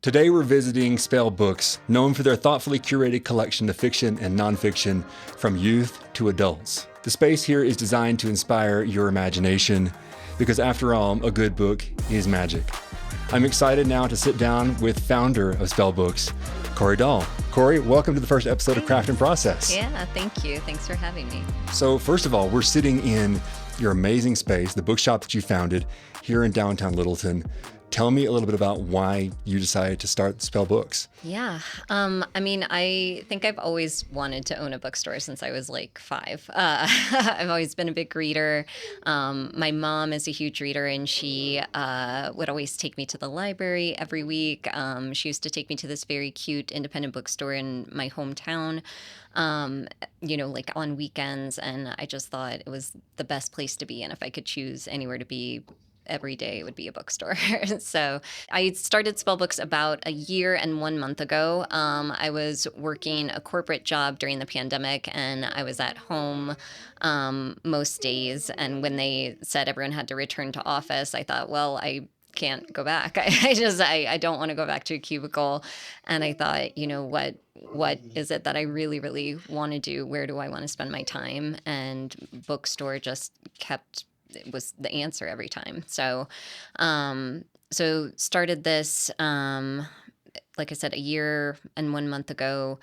Today we're visiting Spell Books, known for their thoughtfully curated collection of fiction and nonfiction from youth to adults. The space here is designed to inspire your imagination because after all, a good book is magic. I'm excited now to sit down with founder of Spell Books, Corey Dahl. Corey, welcome to the first episode of Craft and Process. Yeah, thank you. Thanks for having me. So first of all, we're sitting in your amazing space, the bookshop that you founded here in downtown Littleton. Tell me a little bit about why you decided to start Spell Books. Yeah. I think I've always wanted to own a bookstore since I was like 5. I've always been a big reader. My mom is a huge reader, and she would always take me to the library every week. She used to take me to this very cute independent bookstore in my hometown, like on weekends. And I just thought it was the best place to be. And if I could choose anywhere to be every day, it would be a bookstore. So I started Spell Books about a year and 1 month ago. I was working a corporate job during the pandemic, and I was at home most days. And when they said everyone had to return to office, I thought, well, I can't go back. I don't want to go back to a cubicle. And I thought, what is it that I really, really want to do? Where do I want to spend my time? And bookstore just it was the answer every time. So started this, like I said, a year and 1 month ago.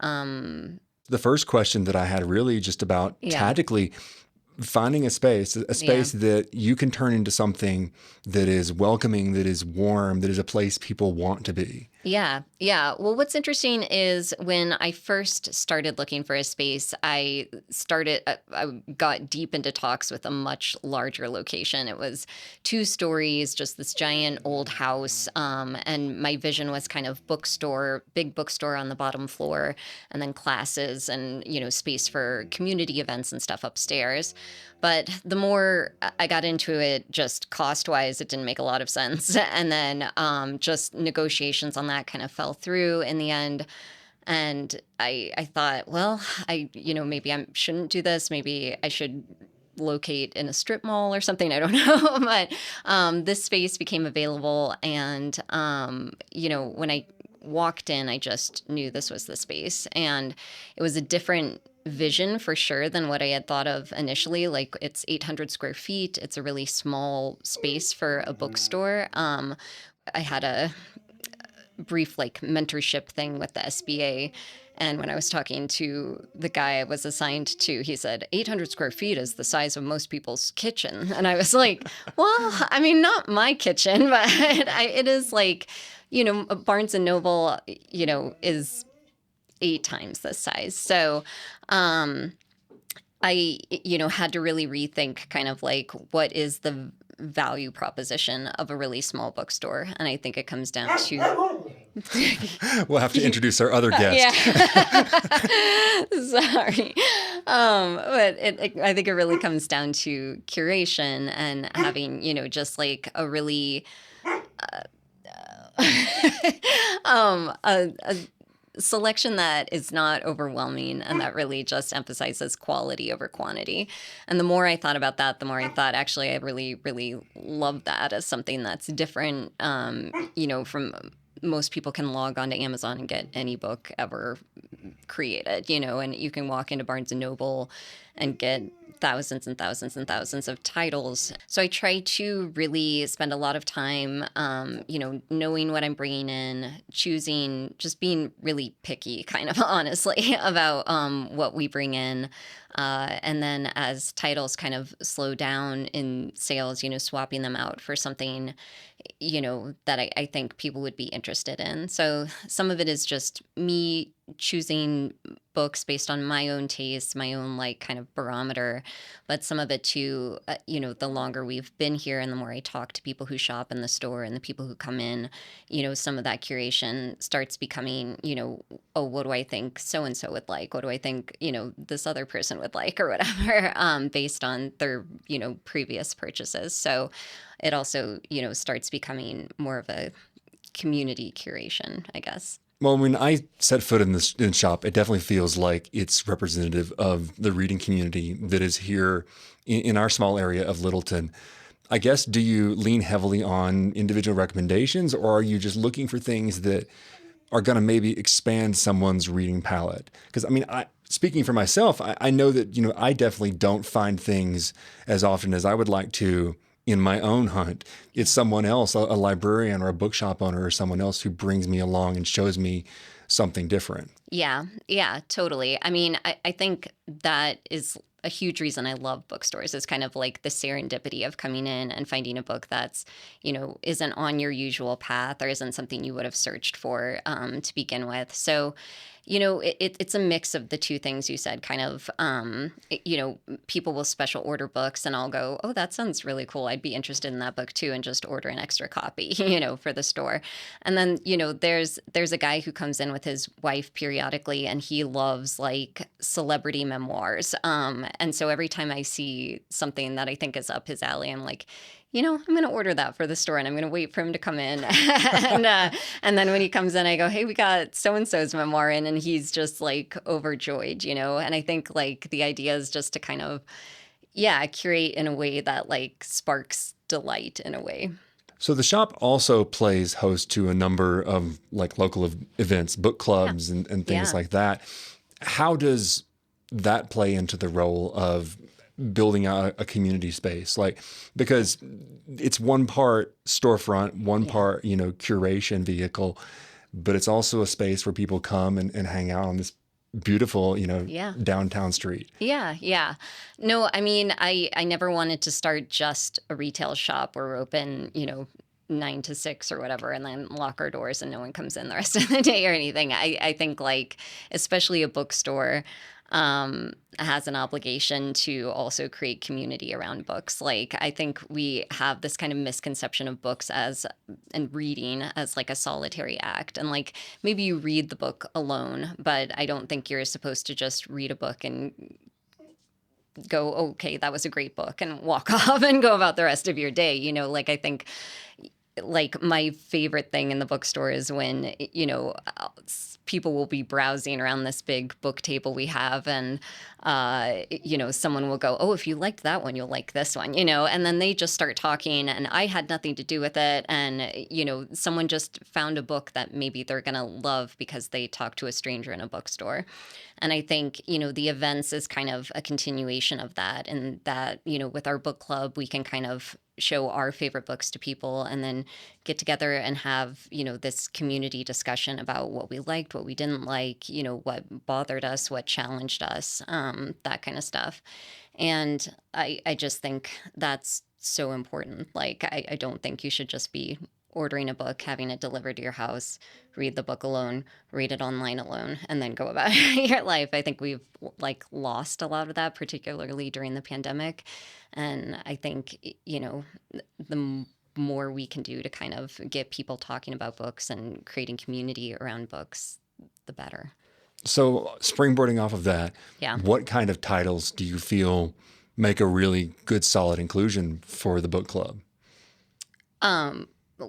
The first question that I had really just about tactically finding a space that you can turn into something that is welcoming, that is warm, that is a place people want to be. Yeah. Well, what's interesting is when I first started looking for a space, I got deep into talks with a much larger location. It was 2 stories, just this giant old house. And my vision was kind of big bookstore on the bottom floor, and then classes and, space for community events and stuff upstairs. But the more I got into it, just cost-wise, it didn't make a lot of sense. And then just negotiations on that kind of fell through in the end. And I thought, well, maybe I shouldn't do this. Maybe I should locate in a strip mall or something. I don't know. But this space became available. And, when I walked in, I just knew this was the space. And it was a different vision for sure than what I had thought of initially. Like, it's 800 square feet. It's a really small space for a bookstore. I had a brief mentorship thing with the SBA. And when I was talking to the guy I was assigned to, he said, 800 square feet is the size of most people's kitchen. And I was like, well, not my kitchen, but it is Barnes and Noble, is 8 times this size. So I had to really rethink kind of what is the value proposition of a really small bookstore. And I think it comes down to... We'll have to introduce our other guest. Yeah. Sorry. But I think it really comes down to curation and having, just a really... a selection that is not overwhelming and that really just emphasizes quality over quantity. And the more I thought about that, the more I thought, actually, I really, really love that as something that's different, from most people can log on to Amazon and get any book ever created, and you can walk into Barnes and Noble and get thousands and thousands and thousands of titles. So I try to really spend a lot of time, knowing what I'm bringing in, choosing, just being really picky, kind of honestly, about what we bring in. And then as titles kind of slow down in sales, swapping them out for something, that I think people would be interested in. So some of it is just me choosing books based on my own taste, my own kind of barometer. But some of it too, the longer we've been here and the more I talk to people who shop in the store and the people who come in, some of that curation starts becoming, oh, what do I think so-and-so would like? What do I think, this other person would like or whatever, based on their, previous purchases. So it also, starts becoming more of a community curation, I guess. Well, when I set foot in the shop, it definitely feels like it's representative of the reading community that is here in our small area of Littleton. I guess, do you lean heavily on individual recommendations, or are you just looking for things that are going to maybe expand someone's reading palette? Because I mean, speaking for myself, I know that, I definitely don't find things as often as I would like to in my own hunt. It's someone else, a librarian or a bookshop owner or someone else who brings me along and shows me something different. Yeah, yeah, totally. I mean, I think that is a huge reason I love bookstores is kind of like the serendipity of coming in and finding a book that's, isn't on your usual path or isn't something you would have searched for to begin with. So, it's a mix of the two things you said, kind of, people will special order books and I'll go, oh, that sounds really cool. I'd be interested in that book too, and just order an extra copy, for the store. And then, there's a guy who comes in with his wife periodically and he loves like celebrity memoirs. And so every time I see something that I think is up his alley, I'm like, I'm going to order that for the store and I'm going to wait for him to come in. And then when he comes in, I go, hey, we got so-and-so's memoir in, and he's just like overjoyed, And I think like the idea is just to kind of, curate in a way that like sparks delight in a way. So the shop also plays host to a number of like local events, book clubs and things like that. How does that play into the role of building out a community space? Like, because it's one part storefront, one part, curation vehicle, but it's also a space where people come and hang out on this beautiful, downtown street. Yeah, yeah. No, I mean, I never wanted to start just a retail shop where we're open, 9 to 6 or whatever, and then lock our doors and no one comes in the rest of the day or anything. I think like, especially a bookstore, has an obligation to also create community around books. Like, I think we have this kind of misconception of books and reading as like a solitary act. And like, maybe you read the book alone, but I don't think you're supposed to just read a book and go, okay, that was a great book, and walk off and go about the rest of your day. Like, I think like my favorite thing in the bookstore is when, people will be browsing around this big book table we have, and, someone will go, oh, if you liked that one, you'll like this one, and then they just start talking and I had nothing to do with it. And, someone just found a book that maybe they're going to love because they talked to a stranger in a bookstore. And I think, the events is kind of a continuation of that, and that, with our book club, we can kind of show our favorite books to people and then get together and have, this community discussion about what we liked, what we didn't like, what bothered us, what challenged us, that kind of stuff. And I just think that's so important. Like, I don't think you should just be ordering a book, having it delivered to your house, read the book alone, read it online alone, and then go about your life. I think we've like lost a lot of that, particularly during the pandemic. And I think, the more we can do to kind of get people talking about books and creating community around books, the better. So springboarding off of that, Yeah. what kind of titles do you feel make a really good, solid inclusion for the book club?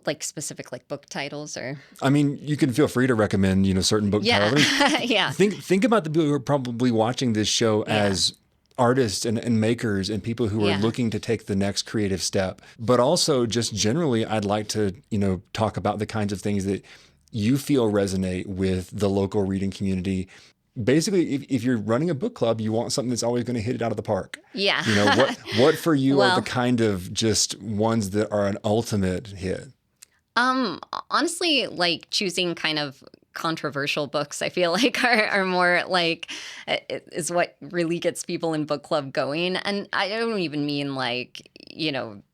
Like specific like book titles, or I mean, you can feel free to recommend, certain book titles. Yeah. Think about the people who are probably watching this show as artists and makers and people who are looking to take the next creative step. But also just generally, I'd like to, talk about the kinds of things that you feel resonate with the local reading community. Basically, if you're running a book club, you want something that's always going to hit it out of the park. Yeah. What for you are the kind of just ones that are an ultimate hit? Honestly, like choosing kind of controversial books, I feel like are more like is what really gets people in book club going. And I don't even mean like,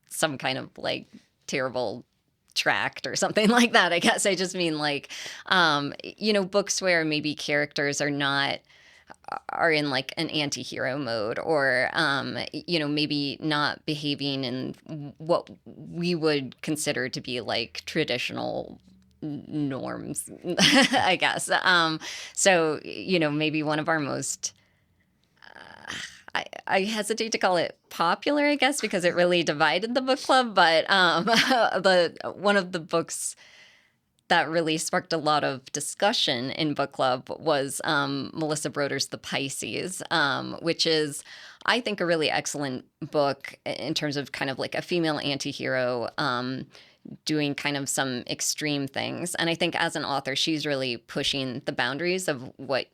some kind of like terrible tract or something like that. I guess I just mean like, books where maybe characters are in like an anti-hero mode, or maybe not behaving in what we would consider to be like traditional norms, I guess. So maybe one of our most I hesitate to call it popular, I guess, because it really divided the book club, but one of the books that really sparked a lot of discussion in book club was Melissa Broder's The Pisces, which is, I think, a really excellent book in terms of kind of like a female antihero doing kind of some extreme things. And I think as an author, she's really pushing the boundaries of what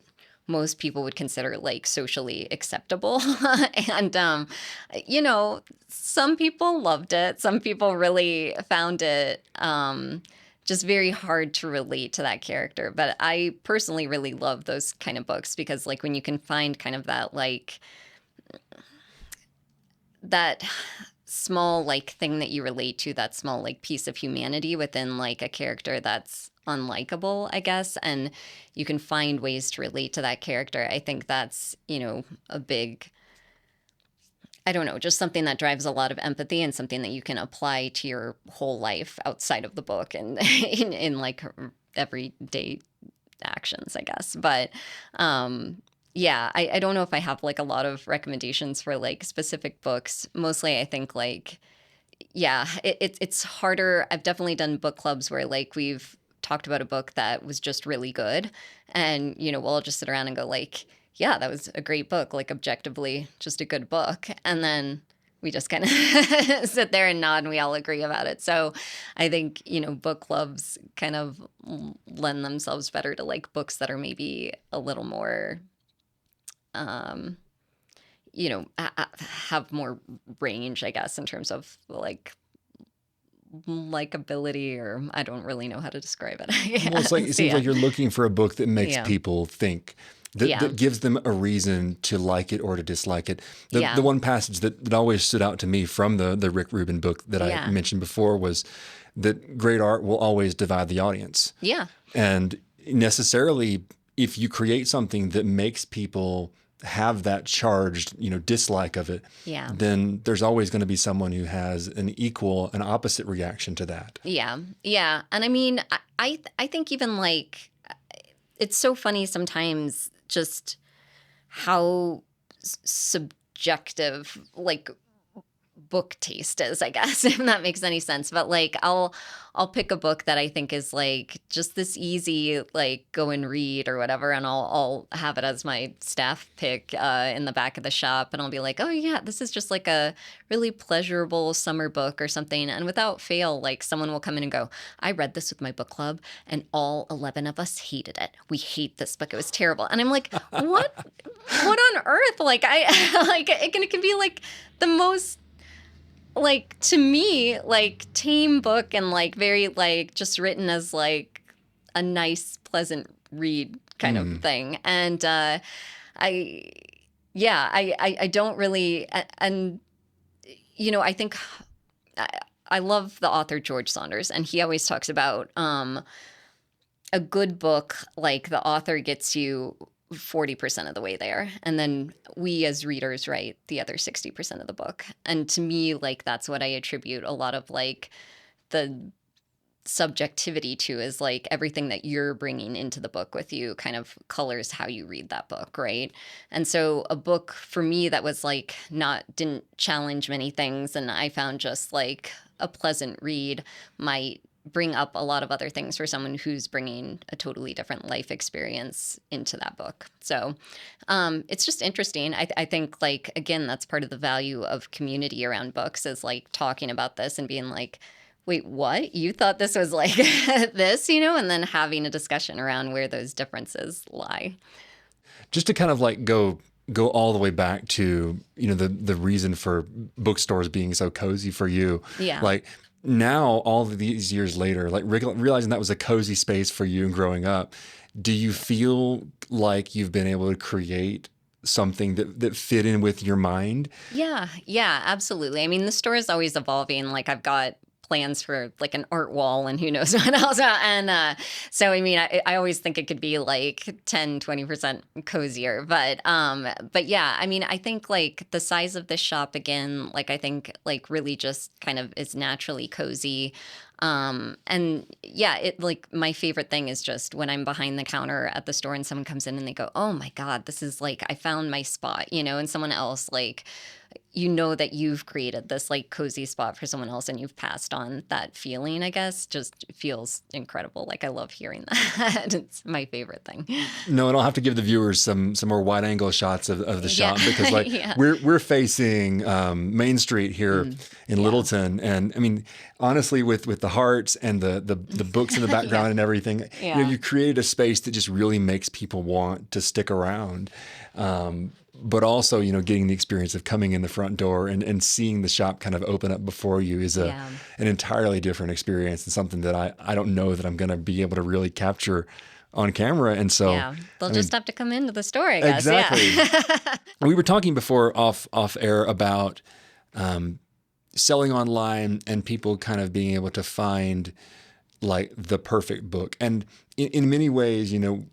most people would consider like socially acceptable. And, you know, some people loved it. Some people really found it just very hard to relate to that character. But I personally really love those kind of books because like when you can find kind of that like that small like thing that you relate to, that small like piece of humanity within like a character that's unlikable, I guess, and you can find ways to relate to that character. I think that's, you know, a big, I don't know, just something that drives a lot of empathy and something that you can apply to your whole life outside of the book and in like everyday actions, I guess. But yeah, I don't know if I have like a lot of recommendations for like specific books. Mostly I think like, yeah, it's harder. I've definitely done book clubs where like we've talked about a book that was just really good. And, you know, we'll just sit around and go like, yeah, that was a great book, like objectively just a good book. And then we just kind of sit there and nod and we all agree about it. So I think, you know, book clubs kind of lend themselves better to like books that are maybe a little more, you know, have more range, I guess, in terms of like likability, or I don't really know how to describe it. Well, it's like, it seems like you're looking for a book that makes Yeah. people think, that gives them a reason to like it or to dislike it. The one passage that always stood out to me from the Rick Rubin book that I mentioned before was that great art will always divide the audience. Yeah. And necessarily, if you create something that makes people have that charged, you know, dislike of it, then there's always going to be someone who has an opposite reaction to that. Yeah. Yeah. And I mean, I think even like, it's so funny sometimes just how subjective like book taste is, I guess, if that makes any sense. But like I'll pick a book that I think is like just this easy, like go and read or whatever, and I'll have it as my staff pick in the back of the shop, and I'll be like, oh yeah, this is just like a really pleasurable summer book or something. And without fail, like someone will come in and go, I read this with my book club and all 11 of us hated it. We hate this book. It was terrible. And I'm like, what on earth? Like I like it can be like the most, like, to me, like tame book and like very like just written as like a nice, pleasant read kind of thing. And I don't really, and you know, I think I love the author George Saunders, and he always talks about a good book, like the author gets you 40% of the way there, and then we as readers write the other 60% of the book. And to me, like that's what I attribute a lot of like the subjectivity to, is like everything that you're bringing into the book with you kind of colors how you read that book, right? And so a book for me that was like didn't challenge many things and I found just like a pleasant read might bring up a lot of other things for someone who's bringing a totally different life experience into that book. So it's just interesting. I think, like, again, that's part of the value of community around books, is like talking about this and being like, wait, what? You thought this was like this, you know, and then having a discussion around where those differences lie. Just to kind of like go all the way back to, you know, the reason for bookstores being so cozy for you. Yeah. Like, now, all of these years later, like realizing that was a cozy space for you and growing up, do you feel like you've been able to create something that fit in with your mind? Yeah, absolutely. I mean, the store is always evolving. Like, I've got plans for like an art wall and who knows what else. And so, I mean, I always think it could be like 10, 20% cozier. But yeah, I mean, I think like the size of this shop, again, like I think like really just kind of is naturally cozy. And yeah, it like my favorite thing is just when I'm behind the counter at the store and someone comes in and they go, oh my God, this is like, I found my spot, you know, and someone else like you know that you've created this like cozy spot for someone else and you've passed on that feeling, I guess, just feels incredible. Like I love hearing that. It's my favorite thing. No, and I'll have to give the viewers some more wide angle shots of the shop because like Yeah. we're facing Main Street here in Littleton, and I mean honestly with the hearts and the books in the background and everything, you know, you created a space that just really makes people want to stick around. But also, you know, getting the experience of coming in the front door and seeing the shop kind of open up before you is an entirely different experience and something that I don't know that I'm going to be able to really capture on camera. And so they'll just have to come into the store, I guess. Exactly. Yeah. We were talking before off air about selling online and people kind of being able to find like the perfect book. And in many ways, you know,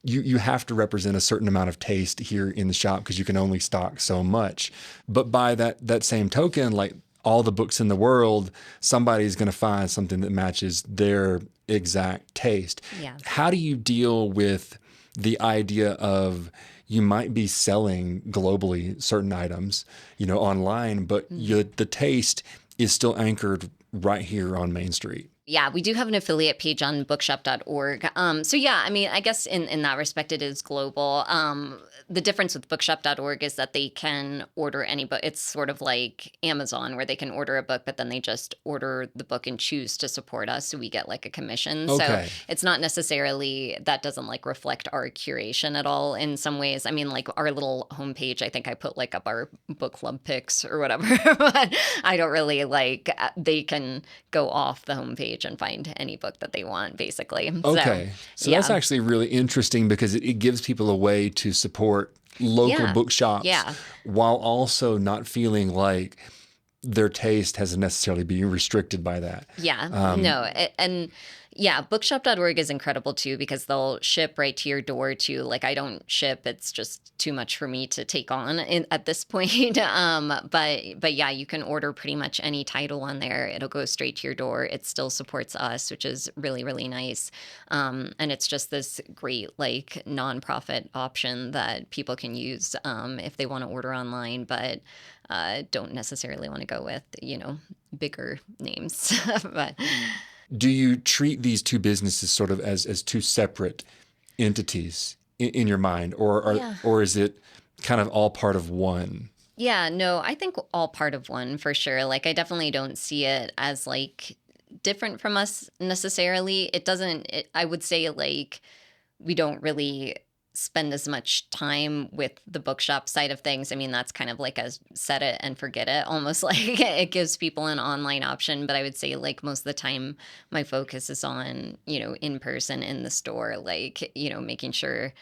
you have to represent a certain amount of taste here in the shop because you can only stock so much. But by that same token, like all the books in the world, somebody's going to find something that matches their exact taste. Yeah. How do you deal with the idea of you might be selling globally certain items, you know, online, but the taste is still anchored right here on Main Street? Yeah, we do have an affiliate page on bookshop.org. So yeah, I mean, I guess in that respect, it is global. The difference with bookshop.org is that they can order any book. It's sort of like Amazon where they can order a book, but then they just order the book and choose to support us. So we get like a commission. Okay. So it's not necessarily, that doesn't like reflect our curation at all in some ways. I mean, like our little homepage, I think I put like up our book club picks or whatever, but I don't really like, they can go off the homepage and find any book that they want, basically. Okay. So that's actually really interesting because it gives people a way to support local bookshops while also not feeling like their taste has necessarily been restricted by that. And bookshop.org is incredible too because they'll ship right to your door too. Like I don't ship, it's just too much for me to take on at this point. But yeah, you can order pretty much any title on there. It'll go straight to your door. It still supports us, which is really, really nice. And it's just this great like nonprofit option that people can use if they want to order online, but don't necessarily want to go with, you know, bigger names. But do you treat these two businesses sort of as two separate entities in your mind, or is it kind of all part of one? Yeah, no, I think all part of one for sure. Like I definitely don't see it as like different from us necessarily. It doesn't, I would say like we don't really spend as much time with the bookshop side of things. I mean, that's kind of like a set it and forget it, almost like it gives people an online option. But I would say like most of the time my focus is on, you know, in person in the store, like, you know, making sure,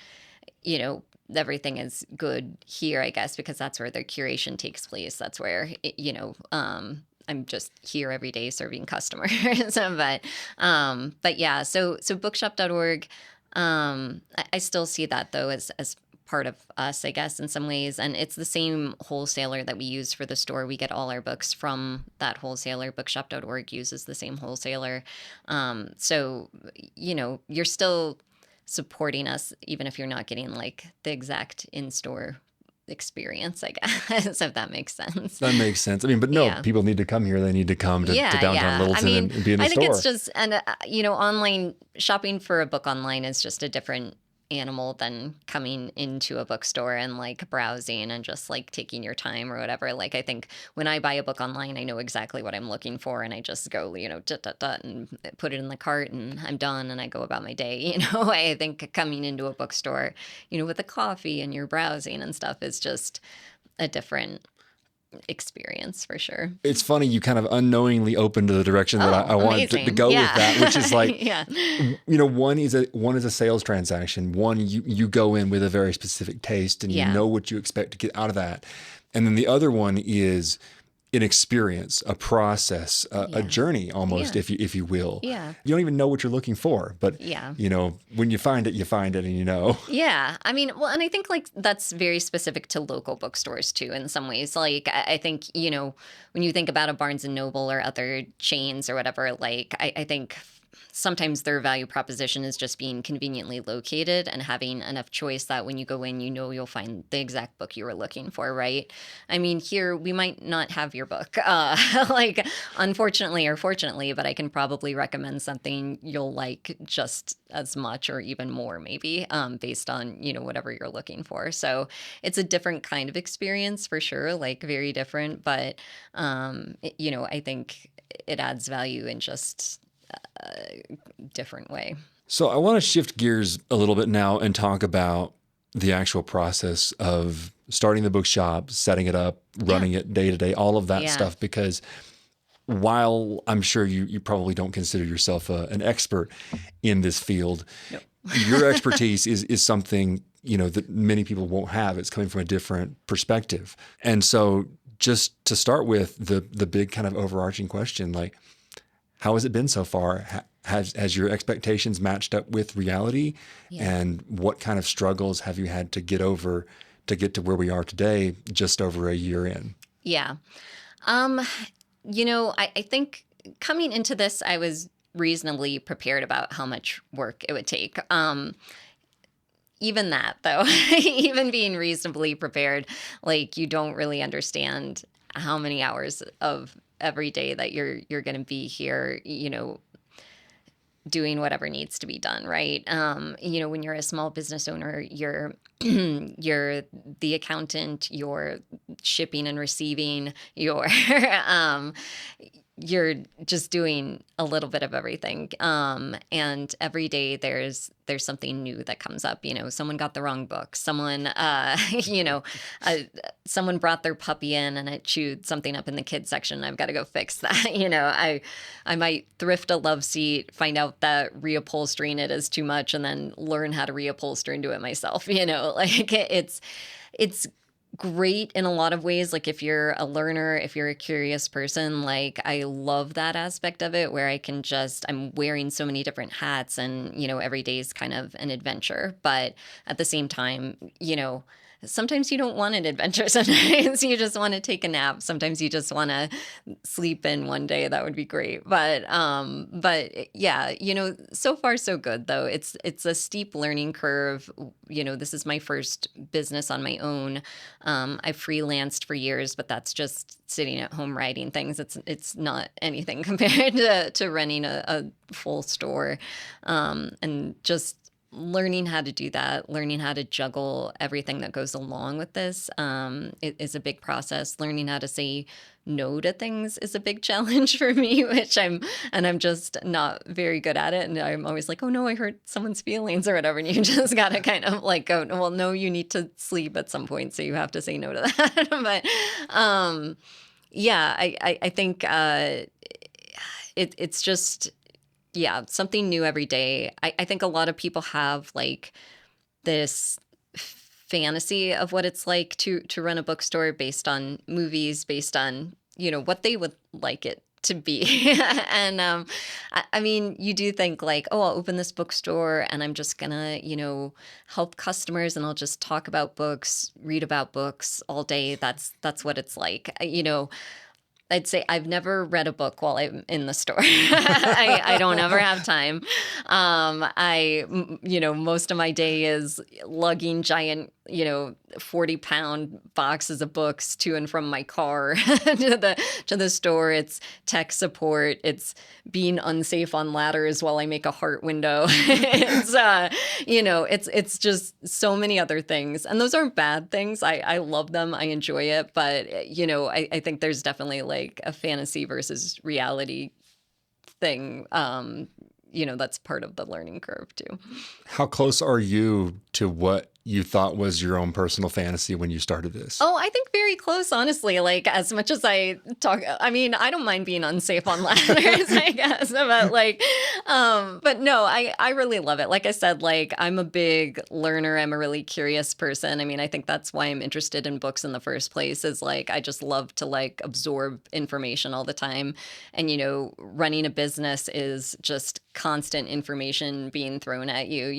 you know, everything is good here, I guess, because that's where the curation takes place. That's where, you know, I'm just here every day serving customers. But yeah, so bookshop.org, I still see that though as part of us, I guess, in some ways. And it's the same wholesaler that we use for the store. We get all our books from that wholesaler. Bookshop.org uses the same wholesaler. So, you know, you're still supporting us, even if you're not getting like the exact in-store experience, I guess, if that makes sense. That makes sense. I mean, but no, people need to come here. They need to come to downtown Littleton and be in the store. I think it's just, and you know, online shopping for a book online is just a different animal than coming into a bookstore and like browsing and just like taking your time or whatever. Like I think when I buy a book online, I know exactly what I'm looking for and I just go, you know, and put it in the cart and I'm done and I go about my day. You know, I think coming into a bookstore, you know, with a coffee and you're browsing and stuff is just a different experience for sure. It's funny, you kind of unknowingly opened to the direction that I wanted to go with that, which is like, you know, one is a sales transaction. One, you go in with a very specific taste and you know what you expect to get out of that. And then the other one is an experience, a process, a journey almost, if you will. Yeah. You don't even know what you're looking for, but you know, when you find it and you know. Yeah. I mean, well, and I think like that's very specific to local bookstores too, in some ways. Like I think, you know, when you think about a Barnes and Noble or other chains or whatever, like I think sometimes their value proposition is just being conveniently located and having enough choice that when you go in, you know you'll find the exact book you were looking for, right? I mean, here we might not have your book, like unfortunately or fortunately, but I can probably recommend something you'll like just as much or even more, maybe, based on whatever you're looking for. So it's a different kind of experience for sure, like very different, but I think it adds value in just a different way. So I want to shift gears a little bit now and talk about the actual process of starting the bookshop, setting it up, running it day to day, all of that stuff. Because while I'm sure you probably don't consider yourself an expert in this field, Nope. your expertise is something that many people won't have. It's coming from a different perspective. And so just to start with, the big kind of overarching question, like, how has it been so far? Has your expectations matched up with reality? Yeah. And what kind of struggles have you had to get over to get to where we are today, just over a year in? Yeah. I think coming into this, I was reasonably prepared about how much work it would take. Even that, though, even being reasonably prepared, like you don't really understand how many hours of every day that you're going to be here, doing whatever needs to be done, right? When you're a small business owner, you're you're the accountant, you're shipping and receiving, you're just doing a little bit of everything. And every day there's something new that comes up. Someone got the wrong book. Someone, someone brought their puppy in and it chewed something up in the kids section. I've got to go fix that. I might thrift a love seat, find out that reupholstering it is too much, and then learn how to reupholster and do it myself. Like it's great in a lot of ways. Like if you're a learner, if you're a curious person, like I love that aspect of it where I'm wearing so many different hats and, every day is kind of an adventure. But at the same time, sometimes you don't want an adventure. Sometimes you just want to take a nap. Sometimes you just want to sleep in one day. That would be great. But yeah, so far so good though. It's a steep learning curve. This is my first business on my own. I freelanced for years, but that's just sitting at home writing things. It's not anything compared to running a full store, and just learning how to do that, learning how to juggle everything that goes along with this, it is a big process. Learning how to say no to things is a big challenge for me, I'm just not very good at it. And I'm always like, oh no, I hurt someone's feelings or whatever. And you just got to kind of like go, well, no, you need to sleep at some point. So you have to say no to that. But yeah, I think it's just, yeah, something new every day. I think a lot of people have like this fantasy of what it's like to run a bookstore based on movies, based on, what they would like it to be. And I mean, you do think like, oh, I'll open this bookstore and I'm just gonna, help customers and I'll just talk about books, read about books all day. That's what it's like. I'd say I've never read a book while I'm in the store. I don't ever have time. Most of my day is lugging giant, 40-pound boxes of books to and from my car to the store. It's tech support. It's being unsafe on ladders while I make a heart window. It's just so many other things. And those aren't bad things. I love them. I enjoy it. But, I think there's definitely like a fantasy versus reality thing, that's part of the learning curve too. How close are you to what you thought was your own personal fantasy when you started this? Oh, I think very close, honestly. Like, as much as I talk, I mean, I don't mind being unsafe on ladders, I guess, but no, I really love it. Like I said, like, I'm a big learner. I'm a really curious person. I mean, I think that's why I'm interested in books in the first place, is like, I just love to like absorb information all the time. And, running a business is just constant information being thrown at you.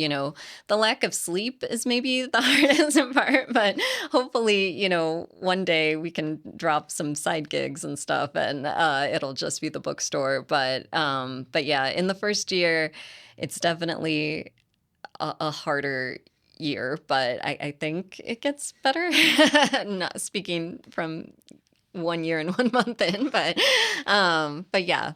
The lack of sleep is maybe be the hardest part, but hopefully, one day we can drop some side gigs and stuff, and it'll just be the bookstore. But yeah, in the first year, it's definitely a harder year, but I think it gets better. Not speaking from 1 year and 1 month in, but yeah.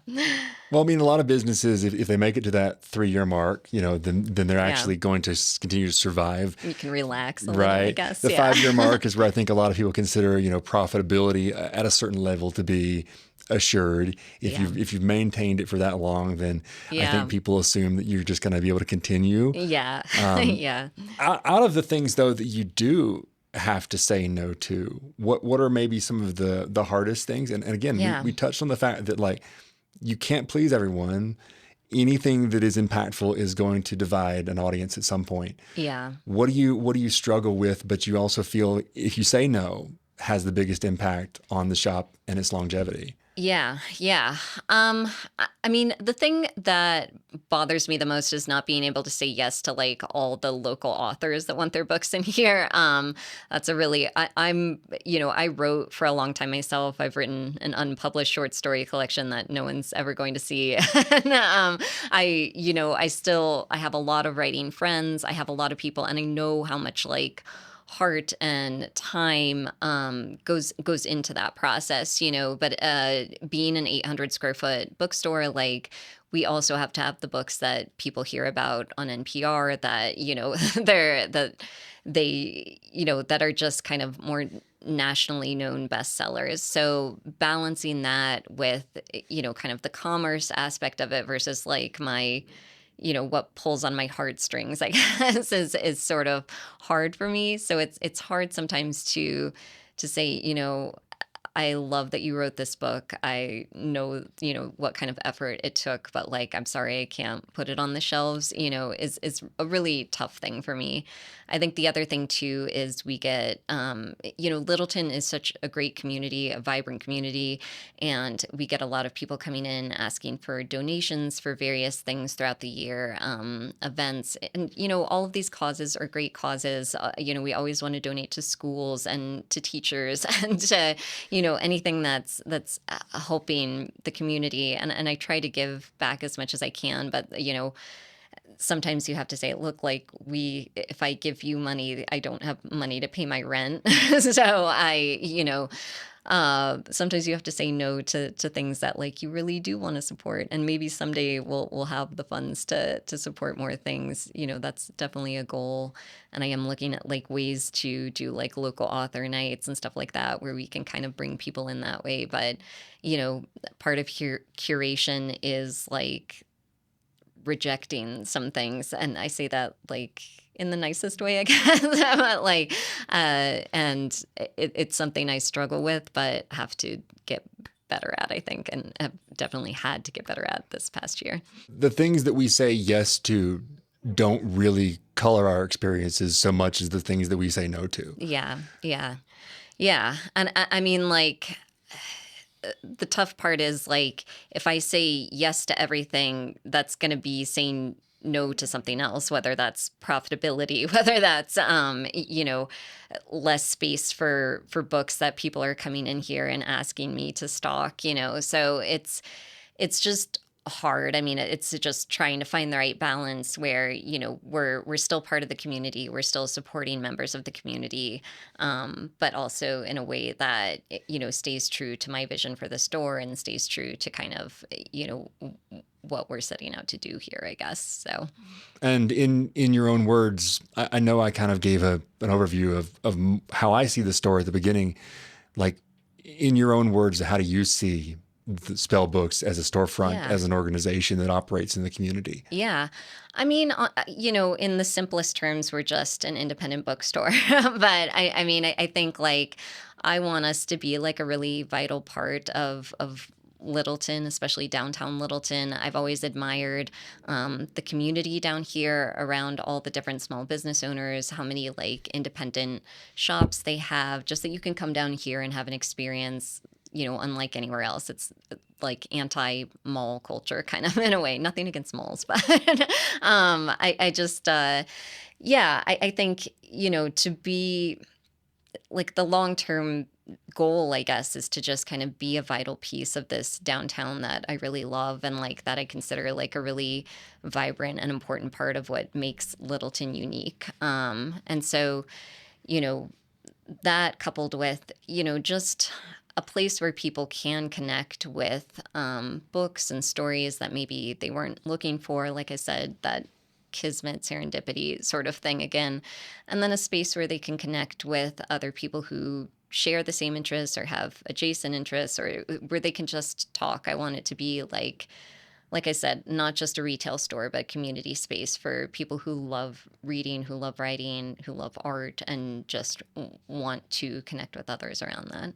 Well, I mean, a lot of businesses, if they make it to that 3-year mark, then they're Yeah. actually going to continue to survive. You can relax a little, I Right. guess. The Yeah. 5-year mark is where I think a lot of people consider, profitability at a certain level to be assured. If Yeah. you've maintained it for that long, then I Yeah. think people assume that you're just going to be able to continue. Yeah. Yeah. Out of the things though that you do have to say no to, what are maybe some of the hardest things? And again, Yeah. we touched on the fact that like you can't please everyone. Anything that is impactful is going to divide an audience at some point. Yeah. What do you struggle with, but you also feel if you say no has the biggest impact on the shop and its longevity? Yeah, yeah. I mean, the thing that bothers me the most is not being able to say yes to like all the local authors that want their books in here. That's a really, I wrote for a long time myself. I've written an unpublished short story collection that no one's ever going to see. And, I have a lot of writing friends. I have a lot of people, and I know how much like heart and time goes into that process, but being an 800 square foot bookstore, like we also have to have the books that people hear about on NPR that that are just kind of more nationally known bestsellers. So balancing that with kind of the commerce aspect of it versus like my what pulls on my heartstrings, I guess, is sort of hard for me. So it's hard sometimes to say, I love that you wrote this book. I know, what kind of effort it took, but like, I'm sorry, I can't put it on the shelves, is a really tough thing for me. I think the other thing too is we get, Littleton is such a great community, a vibrant community, and we get a lot of people coming in asking for donations for various things throughout the year, events, and all of these causes are great causes. We always want to donate to schools and to teachers and to anything that's helping the community, and I try to give back as much as I can, but sometimes you have to say, look, like if I give you money, I don't have money to pay my rent. So sometimes you have to say no to things that like you really do want to support, and maybe someday we'll have the funds to support more things. That's definitely a goal, and I am looking at like ways to do like local author nights and stuff like that where we can kind of bring people in that way. But part of curation is like rejecting some things, and I say that like in the nicest way, I guess. But like, and it's something I struggle with, but have to get better at, I think, and have definitely had to get better at this past year. The things that we say yes to don't really color our experiences so much as the things that we say no to. Yeah, yeah, yeah. And I mean, like, the tough part is like if I say yes to everything, that's going to be saying no to something else, whether that's profitability, whether that's less space for books that people are coming in here and asking me to stock. So it's just hard. I mean, it's just trying to find the right balance where we're still part of the community, we're still supporting members of the community, but also in a way that stays true to my vision for the store and stays true to kind of what we're setting out to do here, I guess. So, and in your own words, I know I kind of gave an overview of how I see the store at the beginning. Like, in your own words, how do you see the Spell Books as a storefront, Yeah. as an organization that operates in the community? Yeah. I mean, in the simplest terms, we're just an independent bookstore. But I mean, I think like I want us to be like a really vital part of Littleton, especially downtown Littleton. I've always admired the community down here around all the different small business owners, how many like independent shops they have, just that you can come down here and have an experience unlike anywhere else. It's like anti-mall culture kind of in a way. Nothing against malls, but I just, Yeah, I think, to be like the long term goal, I guess, is to just kind of be a vital piece of this downtown that I really love and like that I consider like a really vibrant and important part of what makes Littleton unique. And so, you know, that coupled with, just a place where people can connect with books and stories that maybe they weren't looking for, like I said, that kismet serendipity sort of thing again. And then a space where they can connect with other people who share the same interests or have adjacent interests, or where they can just talk. I want it to be like I said, not just a retail store, but community space for people who love reading, who love writing, who love art, and just want to connect with others around that.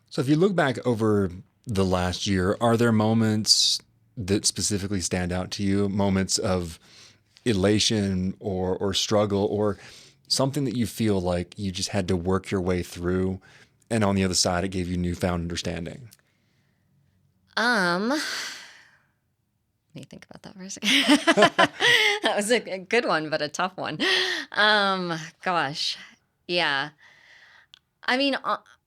So if you look back over the last year, are there moments that specifically stand out to you? Moments of elation or struggle or something that you feel like you just had to work your way through and on the other side it gave you newfound understanding? Let me think about that for a second. That was a good one, but a tough one. Gosh. Yeah. I mean,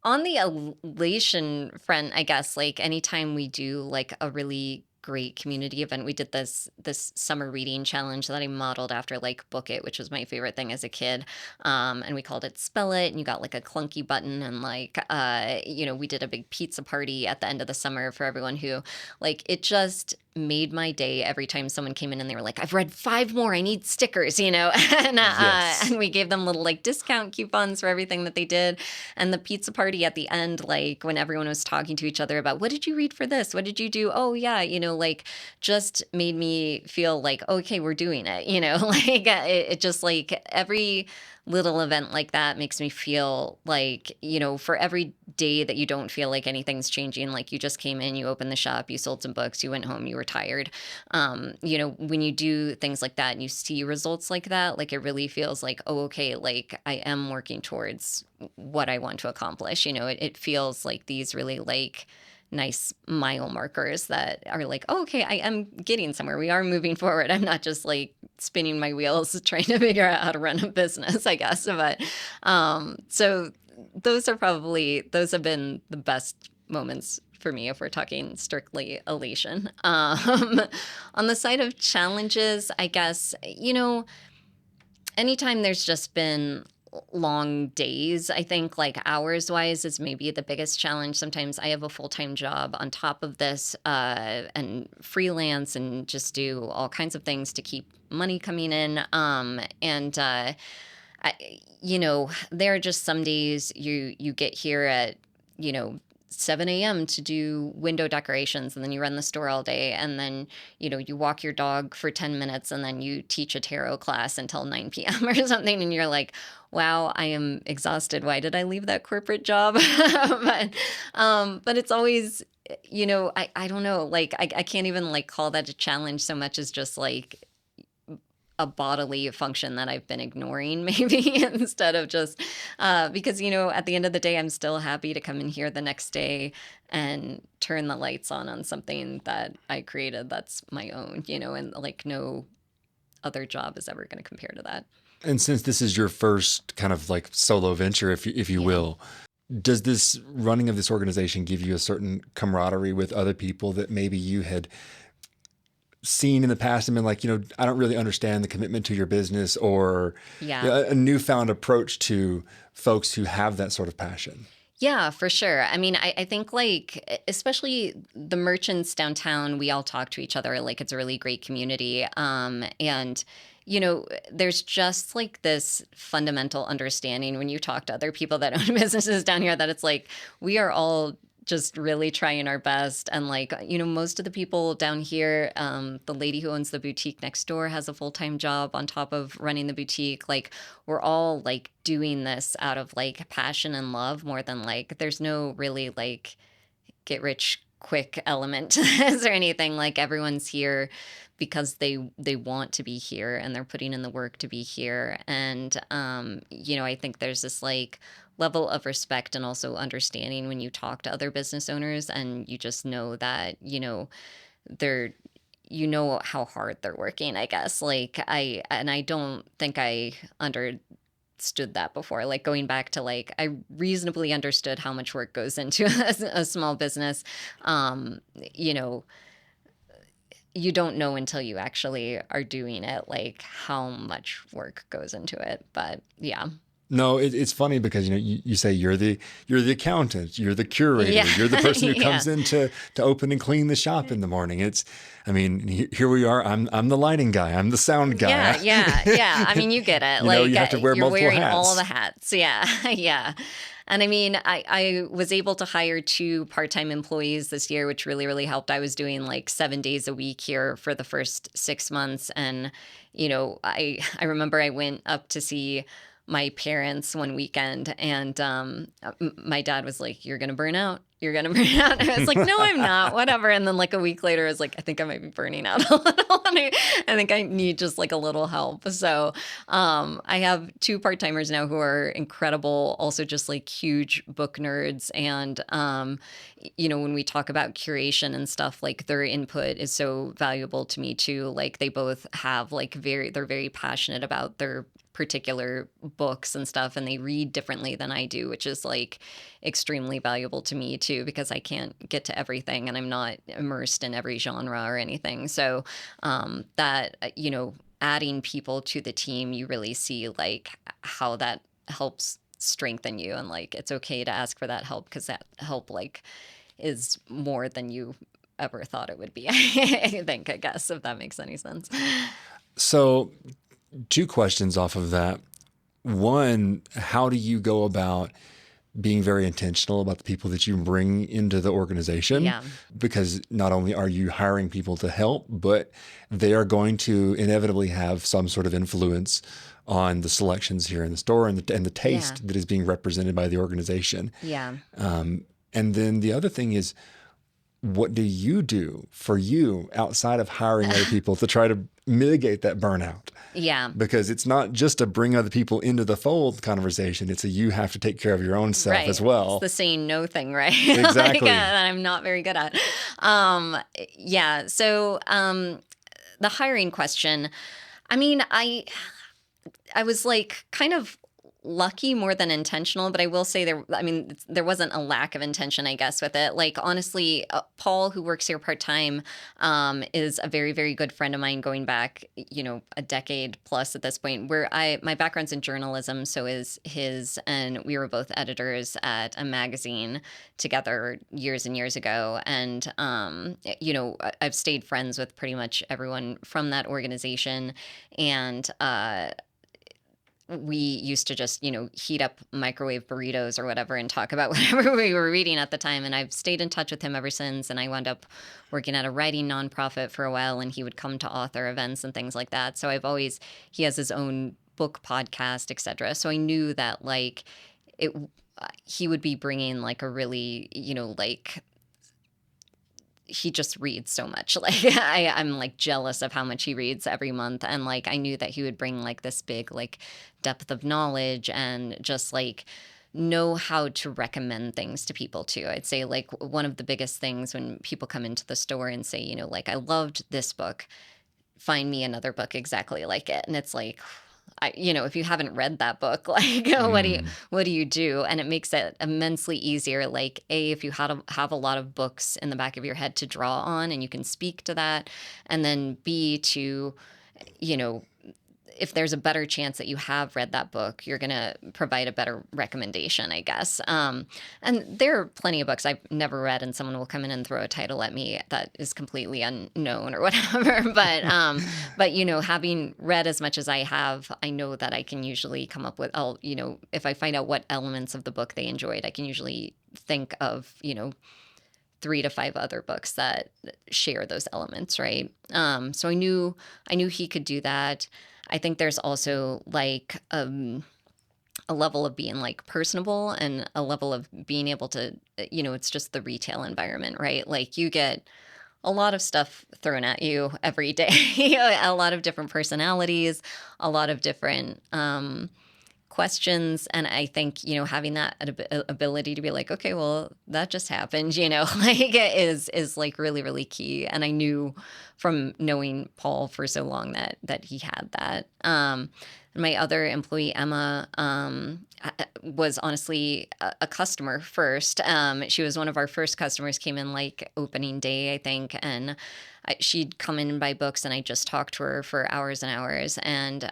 on the elation front, I guess, like anytime we do like a really great community event, we did this summer reading challenge that I modeled after like Book It, which was my favorite thing as a kid. And we called it Spell It, and you got like a clunky button, and like we did a big pizza party at the end of the summer for everyone who like it just made my day every time someone came in and they were like, I've read 5 more, I need stickers, Yes. and we gave them little like discount coupons for everything that they did. And the pizza party at the end, like when everyone was talking to each other about what did you read for this? What did you do? Oh, yeah, like just made me feel like, okay, we're doing it, like it just like every little event like that makes me feel like, for every day that you don't feel like anything's changing, like you just came in, you opened the shop, you sold some books, you went home, you were tired. When you do things like that and you see results like that, like it really feels like, oh, okay, like I am working towards what I want to accomplish. It feels like these really like nice mile markers that are like, oh, okay, I am getting somewhere. We are moving forward. I'm not just like spinning my wheels trying to figure out how to run a business, I guess. But so those have been the best moments for me if we're talking strictly elation. On the side of challenges, I guess, anytime there's just been long days, I think like hours wise is maybe the biggest challenge. Sometimes I have a full-time job on top of this and freelance and just do all kinds of things to keep money coming in. And I, there are just some days you get here at, you know, 7 a.m. to do window decorations, and then you run the store all day, and then you walk your dog for 10 minutes, and then you teach a tarot class until 9 p.m. or something, and you're like, wow, I am exhausted. Why did I leave that corporate job? But it's always, I don't know, like I can't even like call that a challenge so much as just like a bodily function that I've been ignoring maybe instead of just because at the end of the day I'm still happy to come in here the next day and turn the lights on something that I created that's my own, and like no other job is ever going to compare to that. And since this is your first kind of like solo venture, if you Yeah. will, does this running of this organization give you a certain camaraderie with other people that maybe you had seen in the past and been like, I don't really understand the commitment to your business or Yeah. a newfound approach to folks who have that sort of passion? Yeah, for sure. I mean, I think like, especially the merchants downtown, we all talk to each other like it's a really great community. And, there's just like this fundamental understanding when you talk to other people that own businesses down here that it's like we are all just really trying our best. And like, most of the people down here, the lady who owns the boutique next door has a full-time job on top of running the boutique. Like, we're all like doing this out of like passion and love more than like there's no really like get rich quick element to this or anything. Like everyone's here because they want to be here and they're putting in the work to be here. And I think there's this like level of respect and also understanding when you talk to other business owners and you just know that they're you know how hard they're working, I guess. Like I don't think I understood that before. Like going back to like, I reasonably understood how much work goes into a small business. Um, you know, you don't know until you actually are doing it, like how much work goes into it. But yeah. No, it's funny because you say you're the accountant, you're the curator, Yeah. you're the person who Yeah. comes in to open and clean the shop in the morning. I mean, here we are. I'm the lighting guy. I'm the sound Yeah, guy. yeah, yeah. I mean, you get it. You Like have to wear you're multiple wearing all hats. the hats. Yeah, yeah. And I mean, I was able to hire 2 part-time employees this year, which really, really helped. I was doing like 7 days a week here for the first 6 months. And, I remember I went up to see my parents one weekend, and my dad was like, "You're gonna burn out. You're gonna burn out." And I was like, "No, I'm not. Whatever." And then like a week later, I was like, "I think I might be burning out a little. And I think I need just like a little help." So I have 2 part-timers now who are incredible, also just like huge book nerds. And when we talk about curation and stuff, like their input is so valuable to me too. Like they both have like they're very passionate about their particular books and stuff, and they read differently than I do, which is like extremely valuable to me too, because I can't get to everything and I'm not immersed in every genre or anything. So that adding people to the team, you really see like how that helps strengthen you, and like it's okay to ask for that help, because that help like is more than you ever thought it would be. I guess, if that makes any sense. So, 2 questions off of that. One, how do you go about being very intentional about the people that you bring into the organization? Yeah. Because not only are you hiring people to help, but they are going to inevitably have some sort of influence on the selections here in the store and the taste that is being represented by the organization. Yeah. And then the other thing is, what do you do for you outside of hiring other people to try to mitigate that burnout? Yeah. Because it's not just a bring other people into the fold conversation. It's you have to take care of your own self Right. as well. It's the saying no thing, right? Exactly. That I'm not very good at. Yeah. So the hiring question, I mean, I was like kind of lucky more than intentional, but I will say there wasn't a lack of intention, I guess, with it. Like, honestly, Paul, who works here part-time, is a very, very good friend of mine going back, a decade plus at this point, where my background's in journalism, so is his, and we were both editors at a magazine together years and years ago. And, I've stayed friends with pretty much everyone from that organization. And, we used to just, heat up microwave burritos or whatever and talk about whatever we were reading at the time. And I've stayed in touch with him ever since. And I wound up working at a writing nonprofit for a while, and he would come to author events and things like that. So he has his own book podcast, etc. So I knew that like he would be bringing like a really, like, he just reads so much. Like I'm like jealous of how much he reads every month. And like, I knew that he would bring like this big, like, depth of knowledge and just like know how to recommend things to people too. I'd say like one of the biggest things when people come into the store and say, like, I loved this book, find me another book exactly like it. And it's like, if you haven't read that book, like, what do you do? And it makes it immensely easier. Like, if you have a lot of books in the back of your head to draw on, and you can speak to that, and then B, to, if there's a better chance that you have read that book, you're going to provide a better recommendation, I guess. And there are plenty of books I've never read, and someone will come in and throw a title at me that is completely unknown or whatever. But having read as much as I have, I know that I can usually come up with, if I find out what elements of the book they enjoyed, I can usually think of, 3 to 5 other books that share those elements, right? So I knew he could do that. I think there's also like a level of being like personable, and a level of being able to, it's just the retail environment, right? Like you get a lot of stuff thrown at you every day, a lot of different personalities, a lot of different, questions. And I think, having that ability to be like, okay, well, that just happened, like is like really, really key. And I knew from knowing Paul for so long that he had that. My other employee, Emma, was honestly a customer first. She was one of our first customers, came in like opening day, I think. And she'd come in and buy books, and I just talked to her for hours and hours. And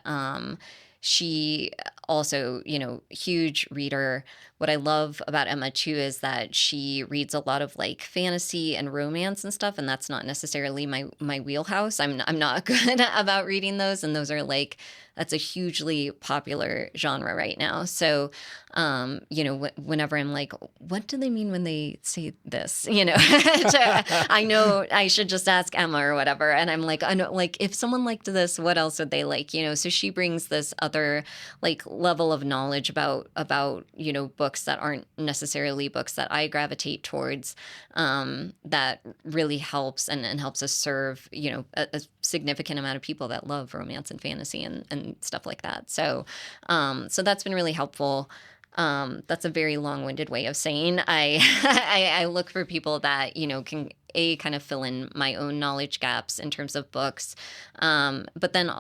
she also, huge reader. What I love about Emma too is that she reads a lot of like fantasy and romance and stuff, and that's not necessarily my wheelhouse. I'm not good about reading those, and those are like, that's a hugely popular genre right now. So, whenever I'm like, what do they mean when they say this? I know I should just ask Emma or whatever. And I'm like, I know, like, if someone liked this, what else would they like? So she brings this other like level of knowledge about, books that aren't necessarily books that I gravitate towards, that really helps and helps us serve, a significant amount of people that love romance and fantasy and stuff like that. So, so that's been really helpful. That's a very long-winded way of saying I look for people that, can kind of fill in my own knowledge gaps in terms of books. But then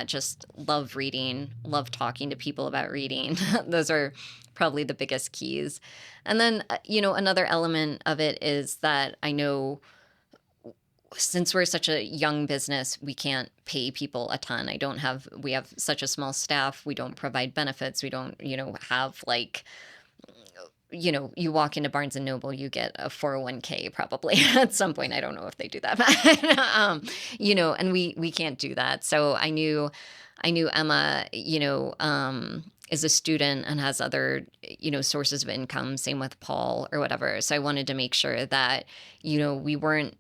just love reading, love talking to people about reading. Those are probably the biggest keys. And then, another element of it is that I know, since we're such a young business, we can't pay people a ton. We have such a small staff. We don't provide benefits. We don't, have like, you walk into Barnes and Noble, you get a 401k probably at some point. I don't know if they do that, but, and we can't do that. So I knew Emma, is a student and has other, sources of income. Same with Paul or whatever. So I wanted to make sure that, we weren't,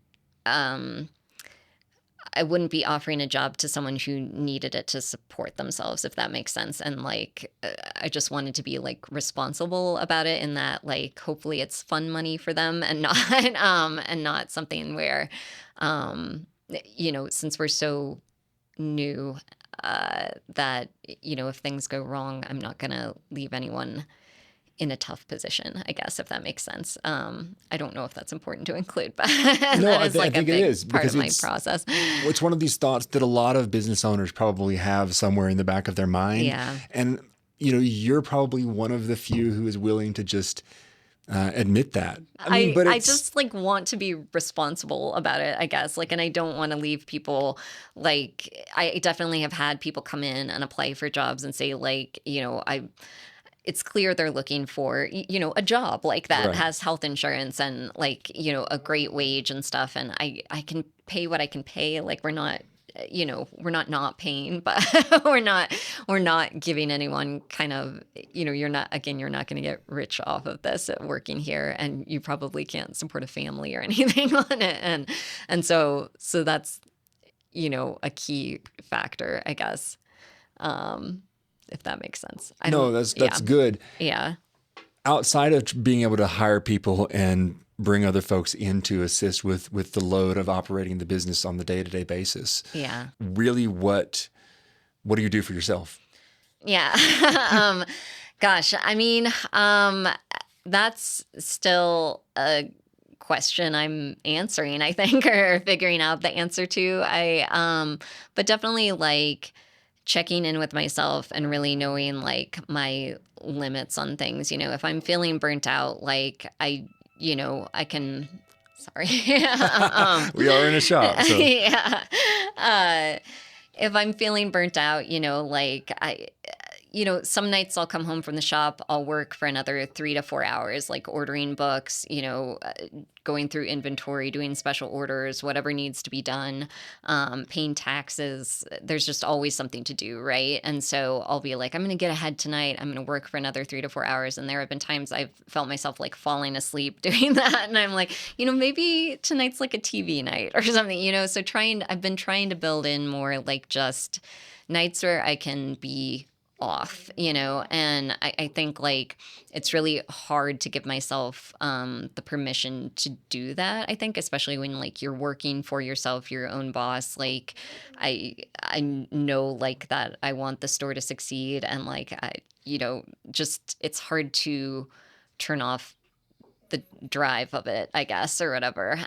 I wouldn't be offering a job to someone who needed it to support themselves, if that makes sense. And like, I just wanted to be like responsible about it, in that like, hopefully it's fun money for them and not, and not something where, since we're so new, that, if things go wrong, I'm not going to leave anyone in a tough position, I guess, if that makes sense. I don't know if that's important to include, but that is like a big part of my process. It's one of these thoughts that a lot of business owners probably have somewhere in the back of their mind. Yeah. And, you're probably one of the few who is willing to just admit that. I just like want to be responsible about it, I guess. Like, and I don't want to leave people like, I definitely have had people come in and apply for jobs and say like, it's clear they're looking for, a job like that, Right, has health insurance and like, a great wage and stuff. And I can pay what I can pay. Like, we're not paying, but we're not giving anyone kind of, you're not going to get rich off of this working here, and you probably can't support a family or anything on it. And so that's, a key factor, I guess. If that makes sense. That's good. Yeah. Outside of being able to hire people and bring other folks in to assist with the load of operating the business on the day-to-day basis. Yeah. Really, what do you do for yourself? Yeah. Gosh, I mean, that's still a question I'm answering, I think, or figuring out the answer to. But definitely like checking in with myself and really knowing like my limits on things. If I'm feeling burnt out, like I can, sorry. We are in a shop. So. Yeah. If I'm feeling burnt out, like some nights I'll come home from the shop, I'll work for another 3 to 4 hours, like ordering books, going through inventory, doing special orders, whatever needs to be done, paying taxes. There's just always something to do, right? And so I'll be like, I'm going to get ahead tonight. I'm going to work for another 3 to 4 hours. And there have been times I've felt myself like falling asleep doing that. And I'm like, maybe tonight's like a TV night or something, so I've been trying to build in more like just nights where I can be off, and I think like it's really hard to give myself the permission to do that. I think especially when like you're working for yourself, your own boss, like I know like that I want the store to succeed, and like just it's hard to turn off the drive of it, I guess, or whatever.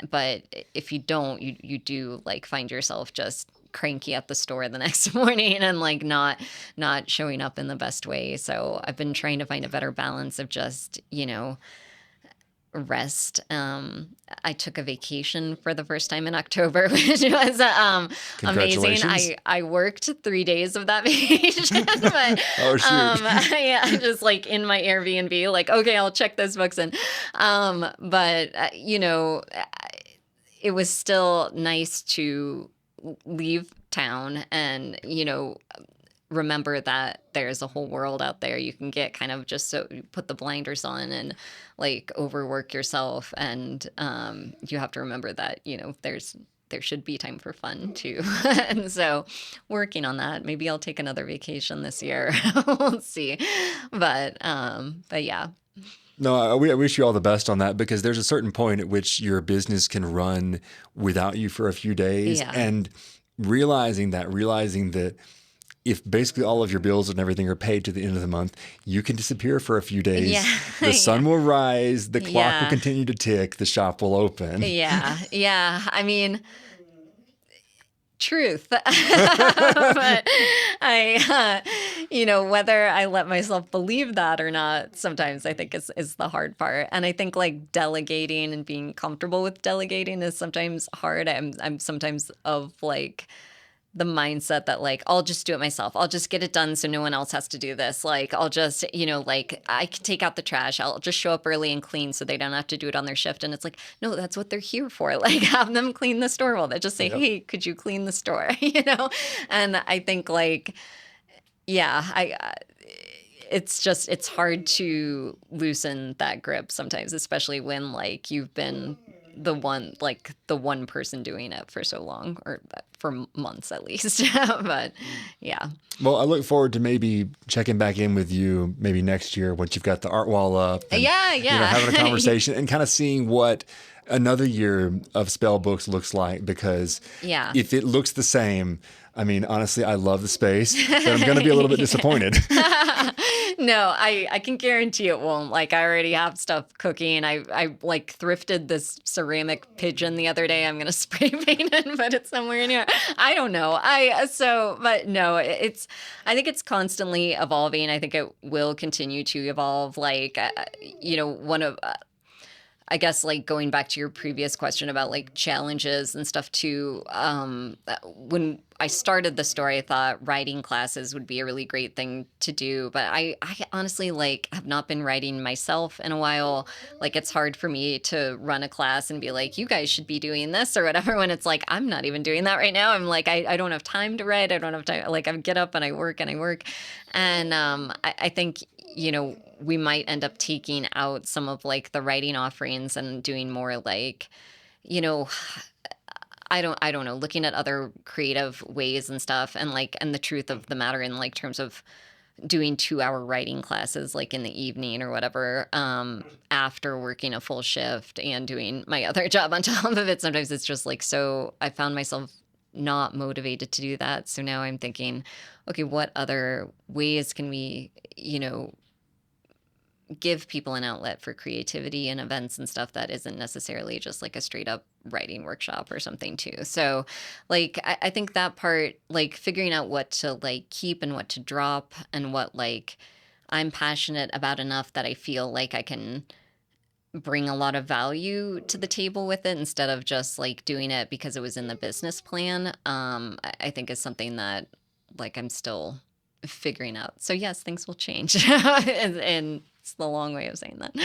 But if you don't, you do like find yourself just cranky at the store the next morning and like not showing up in the best way. So I've been trying to find a better balance of just, rest. I took a vacation for the first time in October, which was amazing. Congratulations. I worked 3 days of that vacation, but Oh, shoot. I'm just like in my Airbnb, like, okay, I'll check those books in. But it was still nice to leave town and, remember that there's a whole world out there. You can get kind of just so you put the blinders on and like overwork yourself. And you have to remember that, there should be time for fun too. And so working on that, maybe I'll take another vacation this year. We'll see. But yeah. No, I wish you all the best on that, because there's a certain point at which your business can run without you for a few days. Yeah. And realizing that if basically all of your bills and everything are paid to the end of the month, you can disappear for a few days. Yeah. The sun will rise, the clock Yeah. will continue to tick, the shop will open. Yeah. Yeah. I mean, truth. But I, whether I let myself believe that or not, sometimes I think is the hard part. And I think like delegating and being comfortable with delegating is sometimes hard. I'm sometimes of like the mindset that like, I'll just do it myself. I'll just get it done so no one else has to do this. Like, I'll just, like I can take out the trash. I'll just show up early and clean so they don't have to do it on their shift. And it's like, no, that's what they're here for. Like, have them clean the store while they just say, Yep. hey, could you clean the store? And I think like, yeah, it's hard to loosen that grip sometimes, especially when like you've been the one person doing it for so long, or for months at least. But yeah. Well, I look forward to maybe checking back in with you maybe next year once you've got the art wall up. And, Yeah. having a conversation and kind of seeing what another year of spell books looks like, because Yeah. if it looks the same, I mean, honestly, I love the space, but I'm going to be a little bit disappointed. No, I can guarantee it won't. Like, I already have stuff cooking. I like thrifted this ceramic pigeon the other day. I'm gonna spray paint it and put it somewhere in here. I don't know. But no, I think it's constantly evolving. I think it will continue to evolve. Like, one of I guess like going back to your previous question about like challenges and stuff too, when I started the story, I thought writing classes would be a really great thing to do. But I honestly like have not been writing myself in a while. Like, it's hard for me to run a class and be like, you guys should be doing this or whatever, when it's like, I'm not even doing that right now. I'm like, I don't have time to write. I don't have time. Like, I get up and I work and I work. And I think, we might end up taking out some of like the writing offerings and doing more like, I don't know, looking at other creative ways and stuff, and like, and the truth of the matter in like terms of doing 2-hour writing classes like in the evening or whatever, after working a full shift and doing my other job on top of it. Sometimes it's just like, so I found myself not motivated to do that. So now I'm thinking, okay, what other ways can we, give people an outlet for creativity and events and stuff that isn't necessarily just like a straight up writing workshop or something too. So like, I think that part, like figuring out what to like keep and what to drop, and what like I'm passionate about enough that I feel like I can bring a lot of value to the table with it, instead of just like doing it because it was in the business plan, I think is something that like I'm still figuring out. So yes, things will change. And it's the long way of saying that.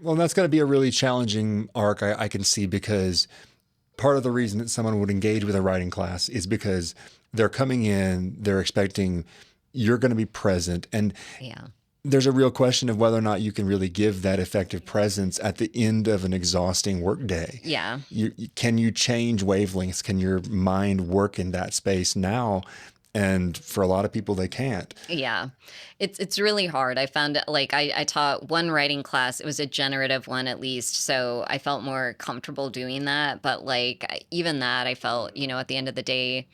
Well, that's going to be a really challenging arc, I can see, because part of the reason that someone would engage with a writing class is because they're coming in, they're expecting you're going to be present. And Yeah. there's a real question of whether or not you can really give that effective presence at the end of an exhausting workday. Yeah. Can you change wavelengths? Can your mind work in that space now? And for a lot of people, they can't. Yeah, it's really hard. I found like I taught one writing class. It was a generative one at least, so I felt more comfortable doing that. But like even that, I felt, at the end of the day,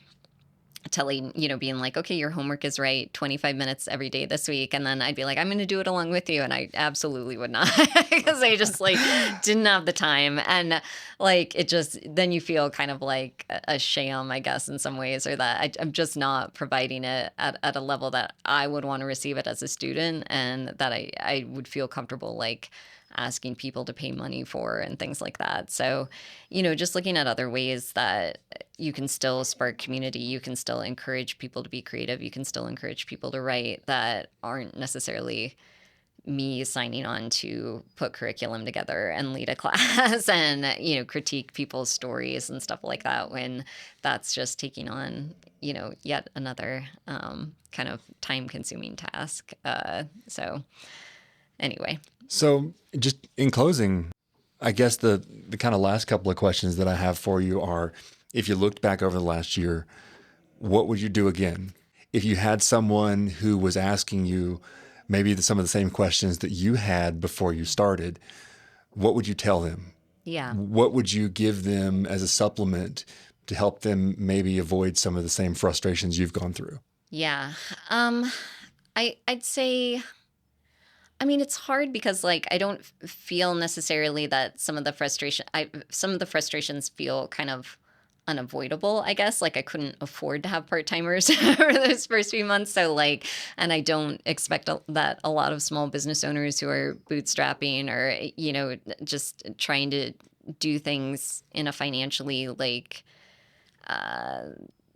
being like, okay, your homework is right 25 minutes every day this week. And then I'd be like, I'm going to do it along with you. And I absolutely would not because I just like didn't have the time. And like, then you feel kind of like a sham, I guess, in some ways, or that I'm just not providing it at a level that I would want to receive it as a student and that I would feel comfortable like asking people to pay money for and things like that. So, just looking at other ways that you can still spark community, you can still encourage people to be creative, you can still encourage people to write that aren't necessarily me signing on to put curriculum together and lead a class and, critique people's stories and stuff like that when that's just taking on, yet another kind of time consuming task. So anyway. So just in closing, I guess the kind of last couple of questions that I have for you are, if you looked back over the last year, what would you do again? If you had someone who was asking you maybe some of the same questions that you had before you started, what would you tell them? Yeah. What would you give them as a supplement to help them maybe avoid some of the same frustrations you've gone through? Yeah. I'd say, it's hard because like I don't feel necessarily that some of the frustrations feel kind of unavoidable, I guess. Like I couldn't afford to have part-timers for those first few months. So like, and I don't expect that a lot of small business owners who are bootstrapping or, just trying to do things in a financially like,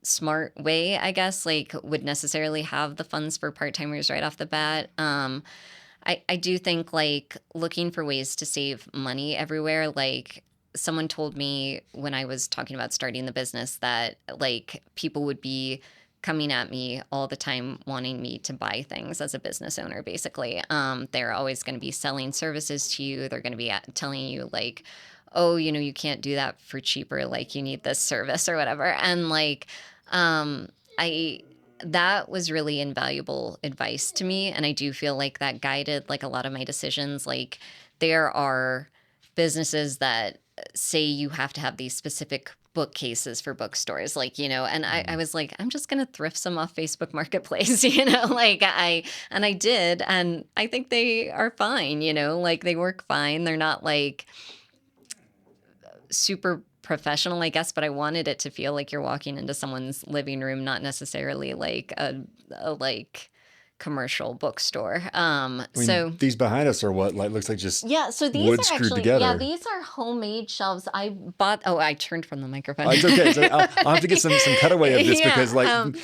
smart way, I guess, like would necessarily have the funds for part-timers right off the bat. I do think like looking for ways to save money everywhere. Like someone told me when I was talking about starting the business that like people would be coming at me all the time wanting me to buy things as a business owner, basically. They're always going to be selling services to you. They're going to be telling you like, oh, you can't do that for cheaper. Like you need this service or whatever. And like, that was really invaluable advice to me. And I do feel like that guided like a lot of my decisions. Like there are businesses that say you have to have these specific bookcases for bookstores, like, and I was like, I'm just going to thrift some off Facebook Marketplace, like I did. And I think they are fine, like they work fine. They're not like super professional, I guess, but I wanted it to feel like you're walking into someone's living room, not necessarily like a like commercial bookstore. So these behind us are what like looks like just so these wood are screwed actually together. these are homemade shelves. I bought. Oh, I turned from the microphone. Oh, it's okay. So I'll have to get some cutaway of this because like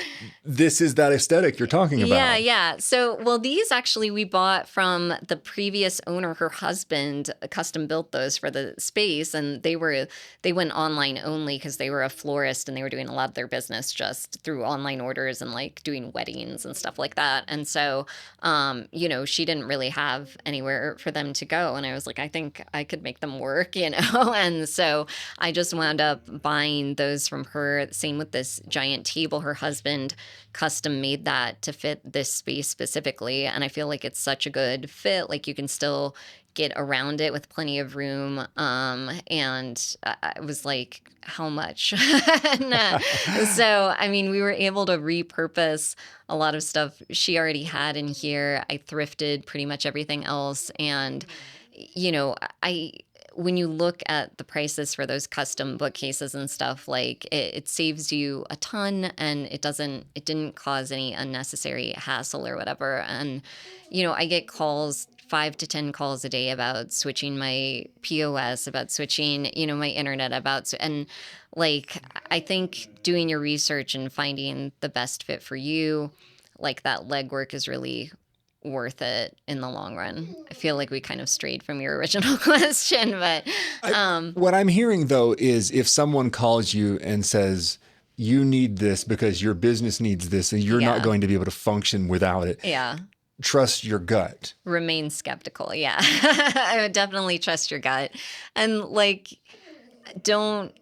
this is that aesthetic you're talking about. Yeah. So, well, these actually we bought from the previous owner. Her husband custom built those for the space, and they went online only because they were a florist and they were doing a lot of their business just through online orders and like doing weddings and stuff like that. And so, she didn't really have anywhere for them to go. And I was like, I think I could make them work, And so I just wound up buying those from her. Same with this giant table. Her husband custom made that to fit this space specifically. And I feel like it's such a good fit. Like you can still get around it with plenty of room. And I was like, how much? So, we were able to repurpose a lot of stuff she already had in here. I thrifted pretty much everything else. And, when you look at the prices for those custom bookcases and stuff, like it saves you a ton and it didn't cause any unnecessary hassle or whatever. And, I get 5 to 10 calls a day about switching my POS, about switching, my internet, and like, I think doing your research and finding the best fit for you, like that legwork is really worth it in the long run. I feel like we kind of strayed from your original question, but what I'm hearing though is if someone calls you and says you need this because your business needs this and you're not going to be able to function without it. Yeah. Trust your gut. Remain skeptical. Yeah. I would definitely trust your gut. And like don't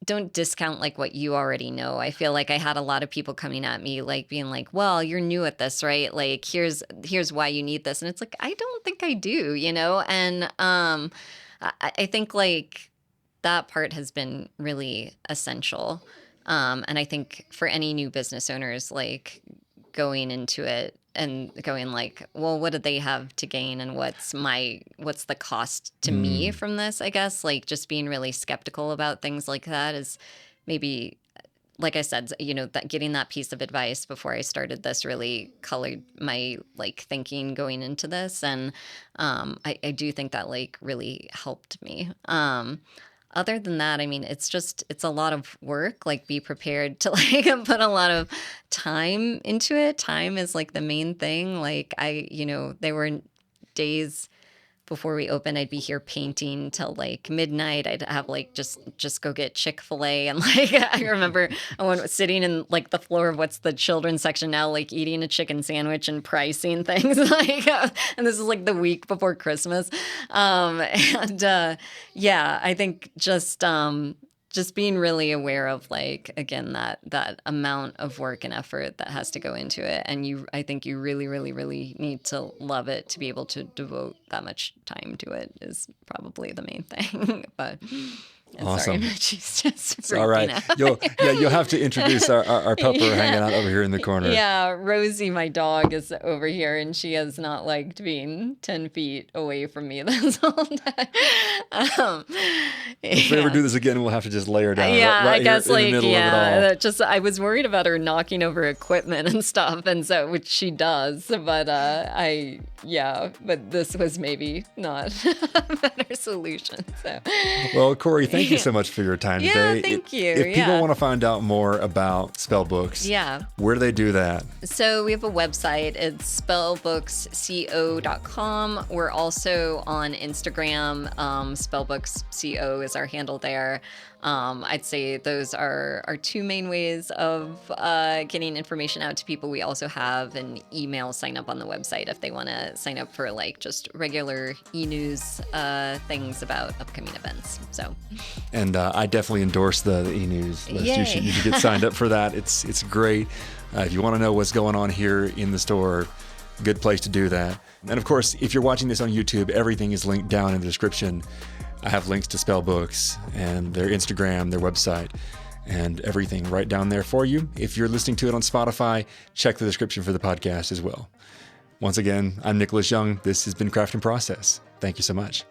don't discount like what you already know. I feel like I had a lot of people coming at me like being like, well, you're new at this, right? Like here's why you need this. And it's like, I don't think I do, And I think like that part has been really essential. And I think for any new business owners, like going into it and going like, well, what do they have to gain and what's the cost to me from this, I guess, like just being really skeptical about things like that is maybe, like I said, that getting that piece of advice before I started this really colored my like thinking going into this. And I do think that like really helped me. Other than that, I mean, it's a lot of work, like be prepared to like put a lot of time into it. Time is like the main thing. Like there were days before we opened, I'd be here painting till like midnight. I'd have like just go get Chick-fil-A. And like, I remember I went sitting in like the floor of what's the children's section now, like eating a chicken sandwich and pricing things. Like, and this is like the week before Christmas. Yeah, I think just being really aware of like, again, that amount of work and effort that has to go into it. And I think you really, really, really need to love it to be able to devote that much time to it is probably the main thing. But awesome. Sorry, she's just it's all right. You'll have to introduce our pupper hanging out over here in the corner. Yeah, Rosie, my dog, is over here, and she has not liked being 10 feet away from me this whole time. If we ever do this again, we'll have to just lay her down. Yeah, right I guess in the middle of it all. I was worried about her knocking over equipment and stuff, and so which she does, but but this was maybe not a better solution. So, well, Corey, thank you so much for your time today. Yeah, thank you. If people want to find out more about Spell Books, where do they do that? So we have a website. It's spellbooksco.com. We're also on Instagram. Spellbooksco is our handle there. I'd say those are our two main ways of getting information out to people. We also have an email sign up on the website if they want to sign up for like just regular e-news things about upcoming events. So, and I definitely endorse the e-news list. Yay. You should get signed up for that. It's great. If you want to know what's going on here in the store, good place to do that. And of course, if you're watching this on YouTube, everything is linked down in the description. I have links to Spell Books and their Instagram, their website, and everything right down there for you. If you're listening to it on Spotify, check the description for the podcast as well. Once again, I'm Nicholas Young. This has been Craft and Process. Thank you so much.